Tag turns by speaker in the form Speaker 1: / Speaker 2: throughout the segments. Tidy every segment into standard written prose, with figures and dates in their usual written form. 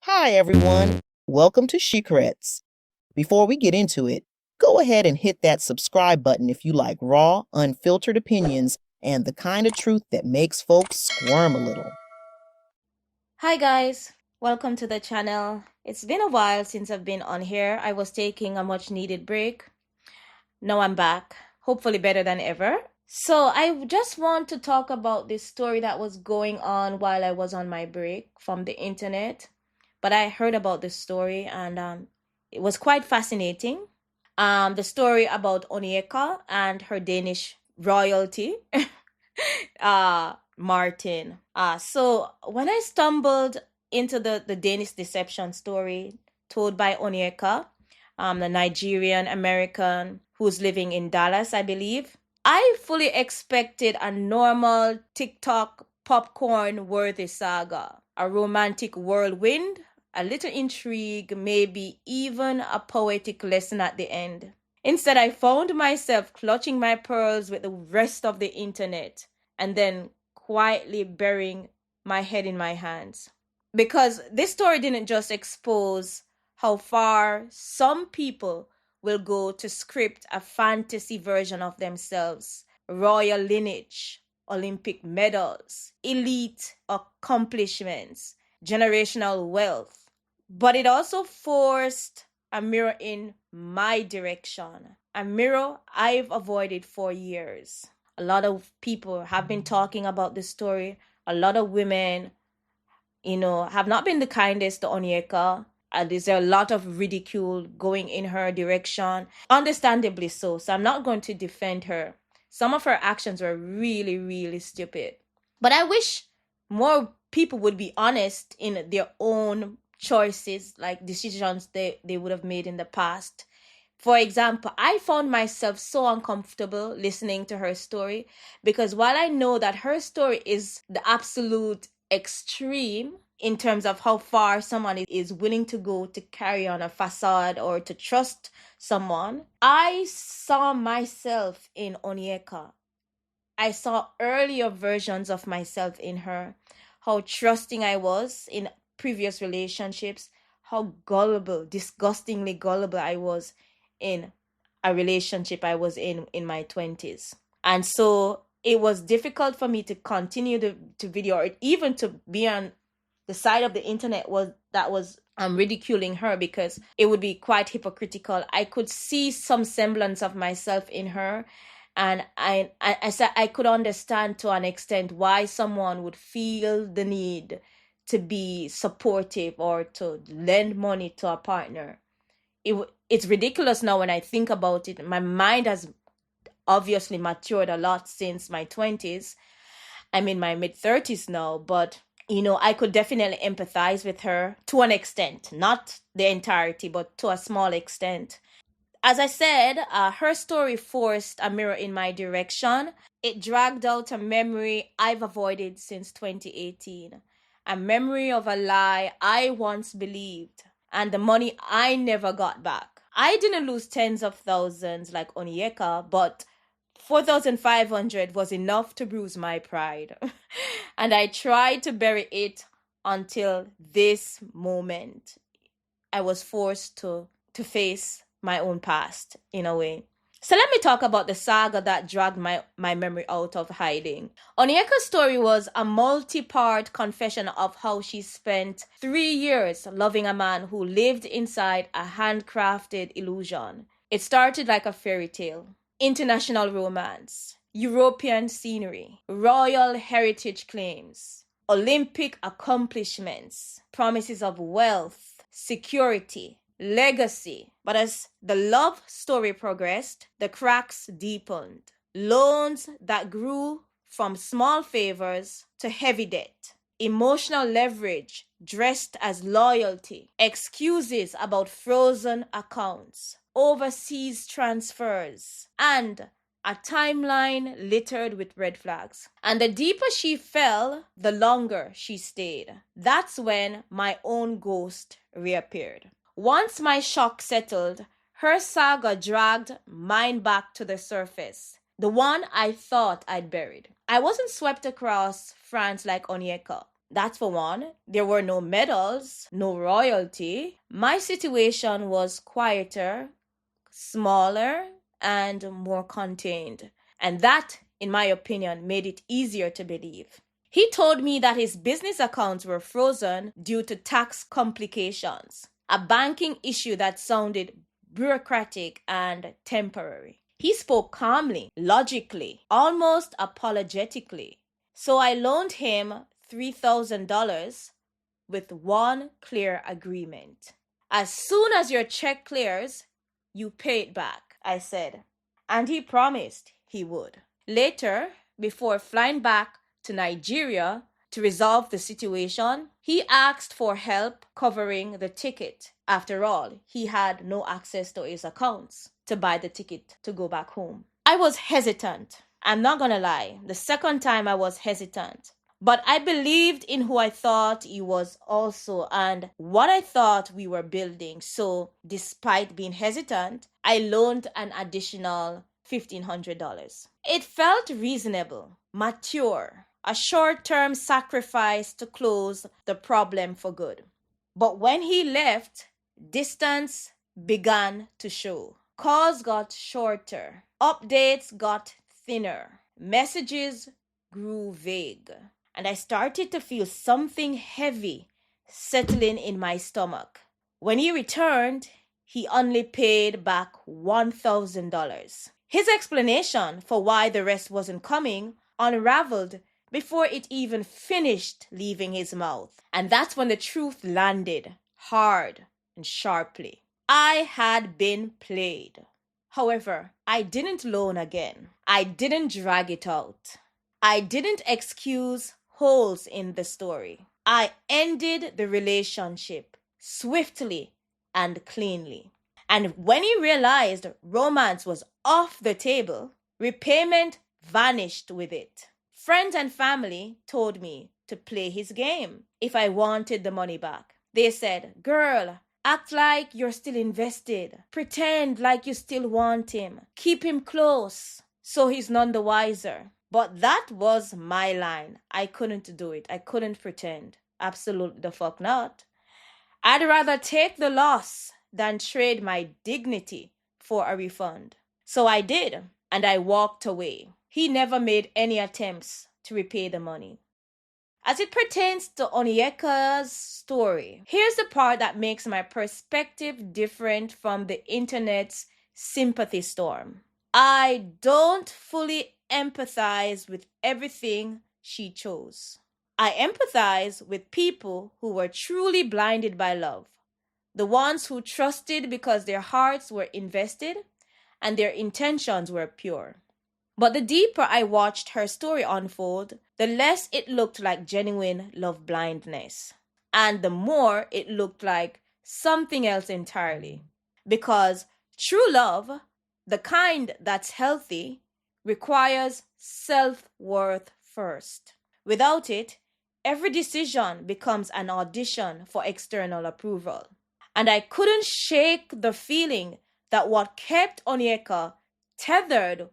Speaker 1: Hi, everyone. Welcome to Shhhcrets. Before we get into it, go ahead and hit that subscribe button if you like raw, unfiltered opinions and the kind of truth that makes folks squirm a little.
Speaker 2: Hi guys, welcome to the channel. It's been a while since I've been on here. I was taking a much needed break. Now I'm back, hopefully better than ever. So I just want to talk about this story that was going on while I was on my break from the internet. But I heard about this story and it was quite fascinating. The story about Onyeka and her Danish royalty. Martin. So when I stumbled into the Danish deception story told by Onyeka, the Nigerian American who's living in Dallas, I believe, I fully expected a normal TikTok popcorn worthy saga, a romantic whirlwind, a little intrigue, maybe even a poetic lesson at the end. Instead, I found myself clutching my pearls with the rest of the internet and then quietly burying my head in my hands. Because this story didn't just expose how far some people will go to script a fantasy version of themselves, royal lineage, Olympic medals, elite accomplishments, generational wealth, but it also forced a mirror in my direction, a mirror I've avoided for years. A lot of people have been talking about this story. A lot of women, have not been the kindest to Onyeka. There's a lot of ridicule going in her direction, understandably so. So I'm not going to defend her. Some of her actions were really, really stupid. But I wish more people would be honest in their own choices, like decisions they would have made in the past. For example, I found myself so uncomfortable listening to her story because while I know that her story is the absolute extreme in terms of how far someone is willing to go to carry on a facade or to trust someone, I saw myself in Onyeka. I saw earlier versions of myself in her, how trusting I was in previous relationships, how gullible, disgustingly gullible I was in a relationship I was in my 20s. And so it was difficult for me to continue the video or even to be on the side of the internet was ridiculing her because it would be quite hypocritical. I could see some semblance of myself in her, and I could understand to an extent why someone would feel the need to be supportive or to lend money to a partner. It's ridiculous now when I think about it. My mind has obviously matured a lot since my 20s. I'm in my mid 30s now, but I could definitely empathize with her to an extent, not the entirety, but to a small extent. As I said, her story forced a mirror in my direction. It dragged out a memory I've avoided since 2018, a memory of a lie I once believed, and the money I never got back. I didn't lose tens of thousands like Onyeka, but 4,500 was enough to bruise my pride. And I tried to bury it until this moment. I was forced to face my own past in a way. So let me talk about the saga that dragged my memory out of hiding. Onyeka's story was a multi-part confession of how she spent 3 years loving a man who lived inside a handcrafted illusion. It started like a fairy tale. International romance, European scenery, royal heritage claims, Olympic accomplishments, promises of wealth, security, legacy. But as the love story progressed, the cracks deepened. Loans that grew from small favors to heavy debt. Emotional leverage dressed as loyalty. Excuses about frozen accounts. Overseas transfers. And a timeline littered with red flags. And the deeper she fell, the longer she stayed. That's when my own ghost reappeared. Once my shock settled, her saga dragged mine back to the surface. The one I thought I'd buried. I wasn't swept across France like Onyeka. That's for one. There were no medals, no royalty. My situation was quieter, smaller, and more contained. And that, in my opinion, made it easier to believe. He told me that his business accounts were frozen due to tax complications, a banking issue that sounded bureaucratic and temporary. He spoke calmly, logically, almost apologetically. So I loaned him $3,000 with one clear agreement. As soon as your check clears, you pay it back, I said. And he promised he would. Later, before flying back to Nigeria to resolve the situation, he asked for help covering the ticket. After all, he had no access to his accounts to buy the ticket to go back home. I was hesitant. I'm not gonna lie. The second time I was hesitant. But I believed in who I thought he was also and what I thought we were building. So despite being hesitant, I loaned an additional $1,500. It felt reasonable, mature, a short-term sacrifice to close the problem for good. But when he left, distance began to show. Calls got shorter, updates got thinner, messages grew vague, and I started to feel something heavy settling in my stomach. When he returned, he only paid back $1,000. His explanation for why the rest wasn't coming unraveled before it even finished leaving his mouth. And that's when the truth landed hard and sharply. I had been played. However, I didn't loan again. I didn't drag it out. I didn't excuse holes in the story. I ended the relationship swiftly and cleanly. And when he realized romance was off the table, repayment vanished with it. Friends and family told me to play his game if I wanted the money back. They said, "Girl, act like you're still invested. Pretend like you still want him. Keep him close so he's none the wiser." But that was my line. I couldn't do it. I couldn't pretend. Absolutely the fuck not. I'd rather take the loss than trade my dignity for a refund. So I did, and I walked away. He never made any attempts to repay the money. As it pertains to Onyeka's story, here's the part that makes my perspective different from the internet's sympathy storm. I don't fully empathize with everything she chose. I empathize with people who were truly blinded by love, the ones who trusted because their hearts were invested and their intentions were pure. But the deeper I watched her story unfold, the less it looked like genuine love blindness, and the more it looked like something else entirely. Because true love, the kind that's healthy, requires self-worth first. Without it, every decision becomes an audition for external approval. And I couldn't shake the feeling that what kept Onyeka tethered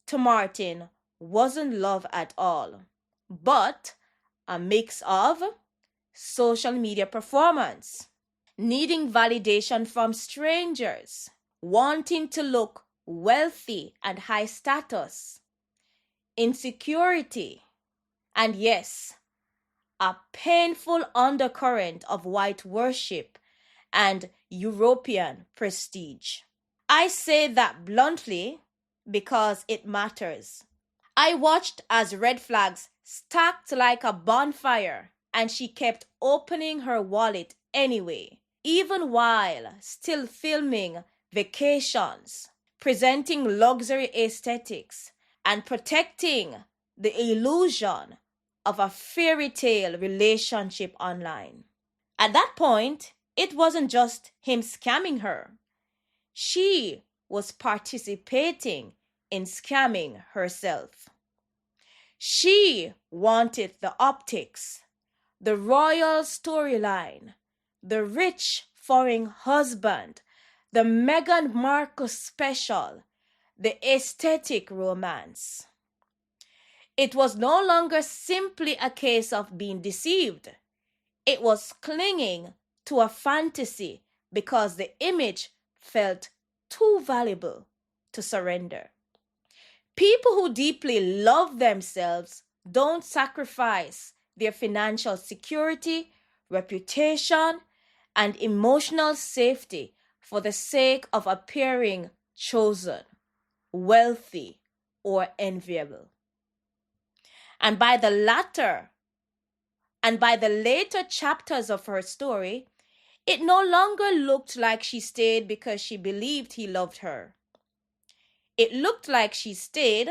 Speaker 2: to Martin wasn't love at all, but a mix of social media performance, needing validation from strangers, wanting to look wealthy and high status, insecurity, and yes, a painful undercurrent of white worship and European prestige. I say that bluntly because it matters. I watched as red flags stacked like a bonfire, and she kept opening her wallet anyway, even while still filming vacations, presenting luxury aesthetics, and protecting the illusion of a fairy tale relationship online. At that point, it wasn't just him scamming her. She was participating in scamming herself. She wanted the optics, the royal storyline, the rich foreign husband, the Meghan Markle special, the aesthetic romance. It was no longer simply a case of being deceived. It was clinging to a fantasy because the image felt too valuable to surrender. People who deeply love themselves don't sacrifice their financial security, reputation, and emotional safety for the sake of appearing chosen, wealthy, or enviable. And by the later chapters of her story, it no longer looked like she stayed because she believed he loved her. It looked like she stayed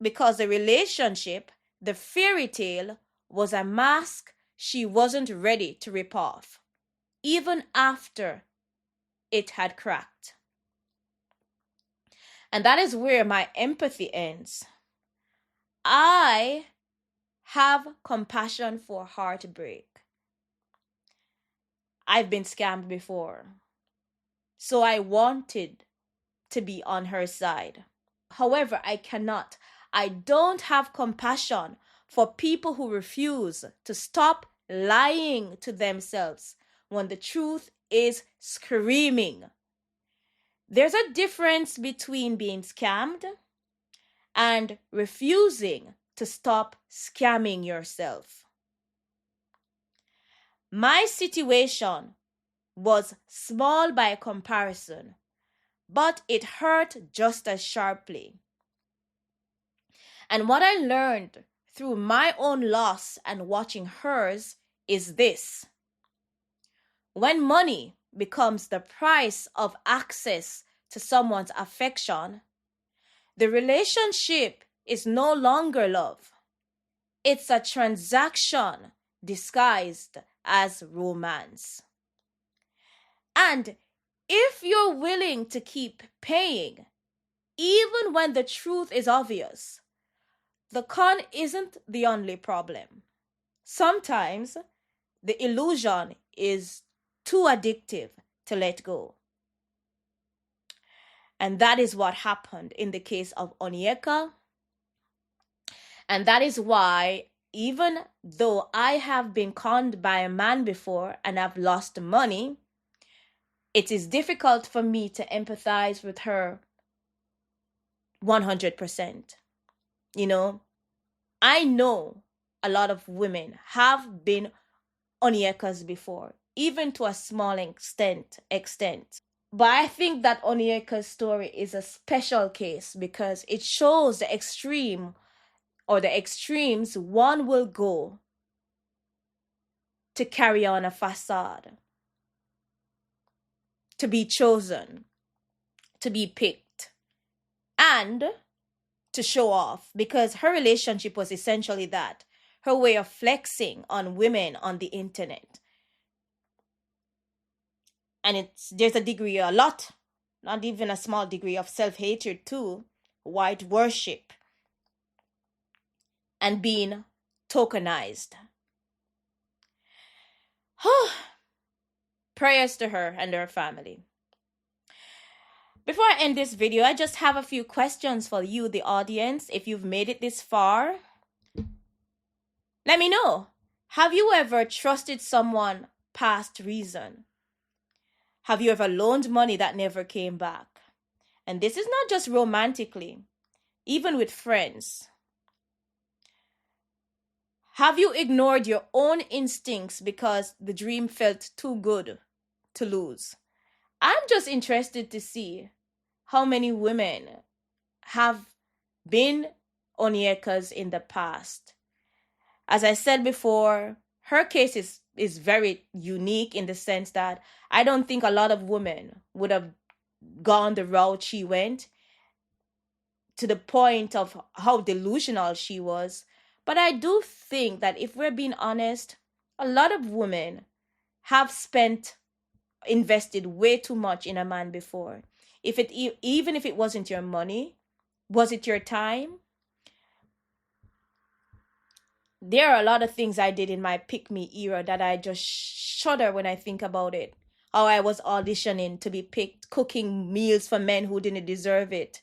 Speaker 2: because the relationship, the fairy tale, was a mask she wasn't ready to rip off, even after it had cracked. And that is where my empathy ends. I have compassion for heartbreak. I've been scammed before, so I wanted to be on her side. However, I cannot. I don't have compassion for people who refuse to stop lying to themselves when the truth is screaming. There's a difference between being scammed and refusing to stop scamming yourself. My situation was small by comparison, but it hurt just as sharply. And what I learned through my own loss and watching hers is this. When money becomes the price of access to someone's affection, the relationship is no longer love. It's a transaction disguised as romance. And if you're willing to keep paying, even when the truth is obvious, the con isn't the only problem. Sometimes the illusion is too addictive to let go. And that is what happened in the case of Onyeka. And that is why, even though I have been conned by a man before and have lost money, it is difficult for me to empathize with her 100%. You know, I know a lot of women have been Onyekas before, even to a small extent. But I think that Onyeka's story is a special case because it shows the extreme or the extremes one will go to carry on a facade, to be chosen, to be picked, and to show off, because her relationship was essentially that, her way of flexing on women on the internet. And there's a degree, a lot, not even a small degree of self-hatred too, white worship, and being tokenized. Prayers to her and her family. Before I end this video, I just have a few questions for you, the audience. If you've made it this far, let me know. Have you ever trusted someone past reason? Have you ever loaned money that never came back? And this is not just romantically, even with friends. Have you ignored your own instincts because the dream felt too good to lose? I'm just interested to see how many women have been Onyekas in the past. As I said before, her case is very unique in the sense that I don't think a lot of women would have gone the route she went, to the point of how delusional she was. But I do think that if we're being honest, a lot of women have invested way too much in a man before. Even if it wasn't your money, was it your time? There are a lot of things I did in my pick-me era that I just shudder when I think about it. How I was auditioning to be picked, cooking meals for men who didn't deserve it.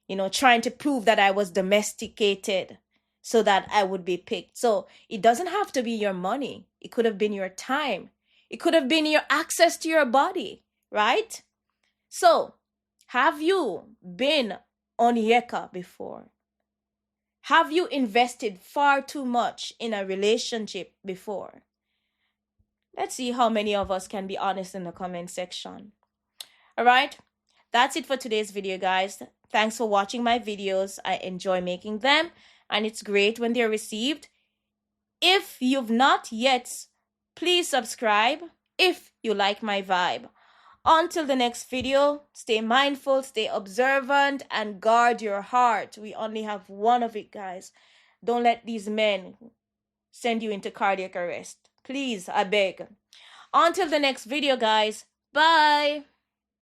Speaker 2: You know, trying to prove that I was domesticated so that I would be picked. So it doesn't have to be your money. It could have been your time. It could have been your access to your body, right? So, have you been Onyeka before? Have you invested far too much in a relationship before? Let's see how many of us can be honest in the comment section. All right, that's it for today's video, guys. Thanks for watching my videos. I enjoy making them, and it's great when they're received. If you've not yet, please subscribe if you like my vibe. Until the next video, stay mindful, stay observant, and guard your heart. We only have one of it, guys. Don't let these men send you into cardiac arrest. Please, I beg. Until the next video, guys. Bye.